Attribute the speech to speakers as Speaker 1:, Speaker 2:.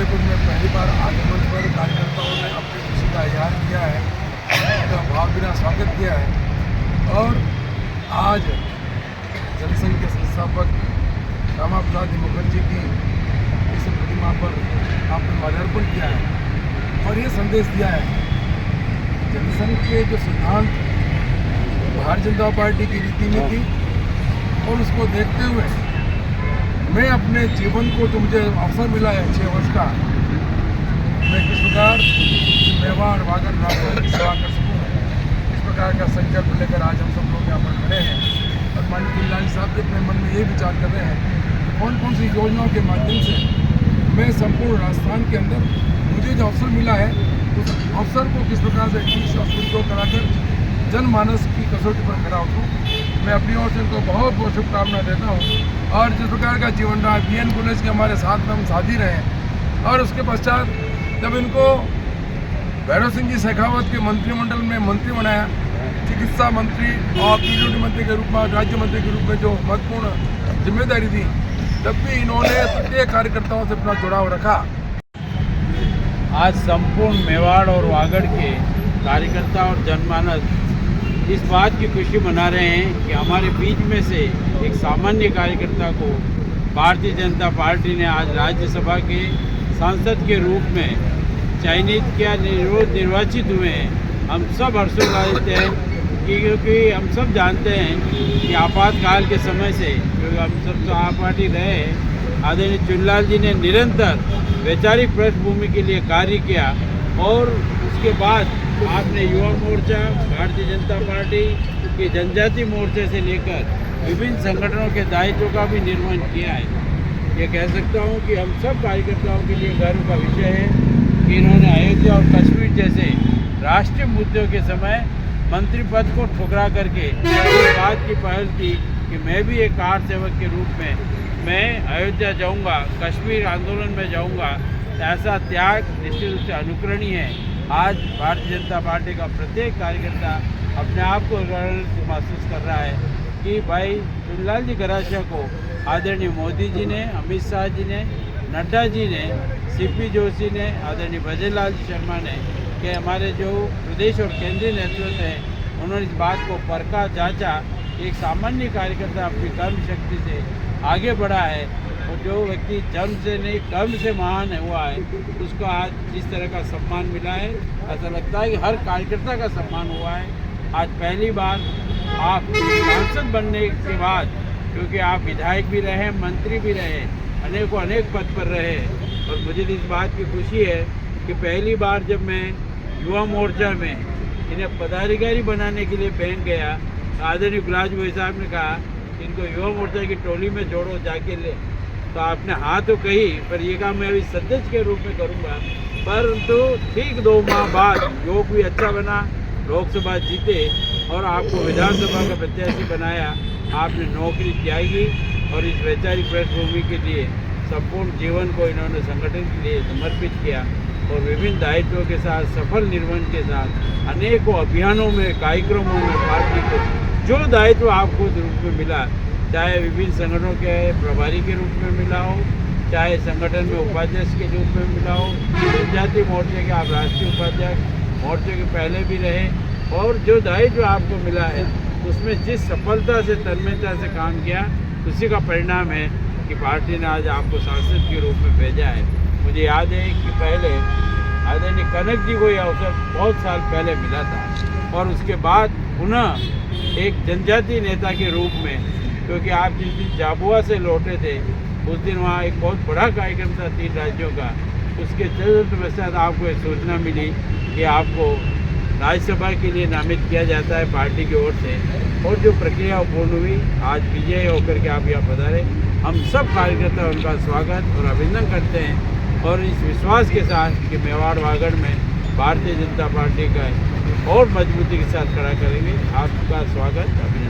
Speaker 1: फतेहपुर में पहली बार आगमन पर कार्यकर्ताओं ने अपनी खुशी का इजहार किया है, उनका भावभीरा स्वागत किया है। और आज जनसंघ के संस्थापक श्यामा प्रसाद मुखर्जी की इस प्रतिमा पर आपने माल्यार्पण किया है और ये संदेश दिया है कि जनसंघ के जो सिद्धांत भारतीय जनता पार्टी की रीति नीति और उसको देखते हुए मैं अपने जीवन को जो मुझे अवसर मिला है 6 वर्ष का, मैं किस प्रकार मेवाड़ वागड़ राजस्थान की सेवा कर सकूँ, इस प्रकार का संकल्प लेकर आज हम सब लोग यहाँ पर खड़े हैं। और माननीय जिलानी साहब भी अपने मन में ये विचार कर रहे हैं कि कौन कौन सी योजनाओं के माध्यम से मैं संपूर्ण राजस्थान के अंदर मुझे जो अवसर मिला है उस अवसर को किस प्रकार से ठीक से उपयोग कराकर जनमानस की कसौटी पर खड़ा उतरूँ। मैं अपनी ओर से इनको बहुत बहुत शुभकामनाएं देता हूँ। और जिस प्रकार का जीवन रहा BN कॉलेज के हमारे साथ में हम साथी रहे और उसके पश्चात जब इनको भैरव सिंह जी शेखावत के मंत्रिमंडल में मंत्री बनाया, चिकित्सा मंत्री और PWD मंत्री के रूप में, राज्य मंत्री के रूप में जो महत्वपूर्ण जिम्मेदारी थी, तब भी इन्होंने प्रत्येक कार्यकर्ताओं से अपना जुड़ाव रखा।
Speaker 2: आज संपूर्ण मेवाड़ और वागड़ के कार्यकर्ता और जनमानस इस बात की खुशी मना रहे हैं कि हमारे बीच में से एक सामान्य कार्यकर्ता को भारतीय जनता पार्टी ने आज राज्यसभा के सांसद के रूप में चयनित किया, निर्वाचित हुए हैं। हम सब हर्षोल्लासित हैं क्योंकि हम सब जानते हैं कि आपातकाल के समय से, क्योंकि हम सब सहपाठी रहे हैं, आदरणीय चुनलाल जी ने निरंतर वैचारिक पृष्ठभूमि के लिए कार्य किया और उसके बाद आपने युवा मोर्चा, भारतीय जनता पार्टी के जनजाति मोर्चे से लेकर विभिन्न संगठनों के दायित्व का भी निर्वहन किया है। ये कह सकता हूँ कि हम सब कार्यकर्ताओं के लिए गर्व का विषय है कि इन्होंने अयोध्या और कश्मीर जैसे राष्ट्रीय मुद्दों के समय मंत्री पद को ठुकरा करके इस बात की पहल की कि मैं भी एक कार सेवक के रूप में मैं अयोध्या जाऊँगा, कश्मीर आंदोलन में जाऊँगा। ऐसा त्याग निश्चित रूप से अनुकरणीय है। आज भारतीय जनता पार्टी का प्रत्येक कार्यकर्ता अपने आप को गर्व महसूस कर रहा है कि भाई चुनलाल जी गरासिया को आदरणीय मोदी जी ने, अमित शाह जी ने, नड्डा जी ने, CP जोशी ने, आदरणीय भजनलाल शर्मा ने, कि हमारे जो प्रदेश और केंद्रीय नेतृत्व हैं उन्होंने इस बात को परखा, जांचा। एक सामान्य कार्यकर्ता अपनी कर्म शक्ति से आगे बढ़ा है और जो व्यक्ति जन्म से नहीं कर्म से महान हुआ है उसको आज जिस तरह का सम्मान मिला है, ऐसा लगता है कि हर कार्यकर्ता का सम्मान हुआ है। आज पहली बार आप सांसद बनने के बाद, क्योंकि आप विधायक भी रहे, मंत्री भी रहे, अनेक पद पर रहे, और मुझे इस बात की खुशी है कि पहली बार जब मैं युवा मोर्चा में इन्हें पदाधिकारी बनाने के लिए बैंक गया, आदरणीय गुलाज भाई साहब ने कहा कि इनको युवा मोर्चा की टोली में जोड़ो जाके ले, तो आपने हाँ तो कही, पर ये काम मैं अभी सदस्य के रूप में करूँगा। परंतु ठीक 2 माह बाद योग भी अच्छा बना, लोकसभा जीते और आपको विधानसभा का प्रत्याशी बनाया। आपने नौकरी त्यागी और इस वैचारिक पृष्ठभूमि के लिए संपूर्ण जीवन को इन्होंने संगठन के लिए समर्पित किया और विभिन्न दायित्वों के साथ सफल निर्वहन के साथ अनेकों अभियानों में, कार्यक्रमों में पार्टी को जो दायित्व आपको रूप में मिला, चाहे विभिन्न संगठनों के प्रभारी के रूप में मिला हो, चाहे संगठन में उपाध्यक्ष के रूप में मिला हो, जनजाति मोर्चे के आप राष्ट्रीय उपाध्यक्ष मोर्चे के पहले भी रहे, और जो दायित्व आपको मिला है उसमें जिस सफलता से, तन्मयता से काम किया, उसी का परिणाम है कि पार्टी ने आज आपको सांसद के रूप में भेजा है। मुझे याद है कि पहले आदरणीय कनक जी को यह अवसर बहुत साल पहले मिला था और उसके बाद पुनः एक जनजातीय नेता के रूप में, क्योंकि आप जिस दिन झाबुआ से लौटे थे उस दिन वहाँ एक बहुत बड़ा कार्यक्रम था 3 राज्यों का, उसके चलते पश्चात आपको एक सूचना मिली कि आपको राज्यसभा के लिए नामित किया जाता है पार्टी की ओर से, और जो प्रक्रिया पूर्ण हुई, आज विजय होकर के आप यहाँ पधारे। हम सब कार्यकर्ता उनका स्वागत और अभिनंदन करते हैं और इस विश्वास के साथ कि मेवाड़ वागड़ में भारतीय जनता पार्टी का और मजबूती के साथ खड़ा करेंगे। आपका स्वागत, अभिनंदन।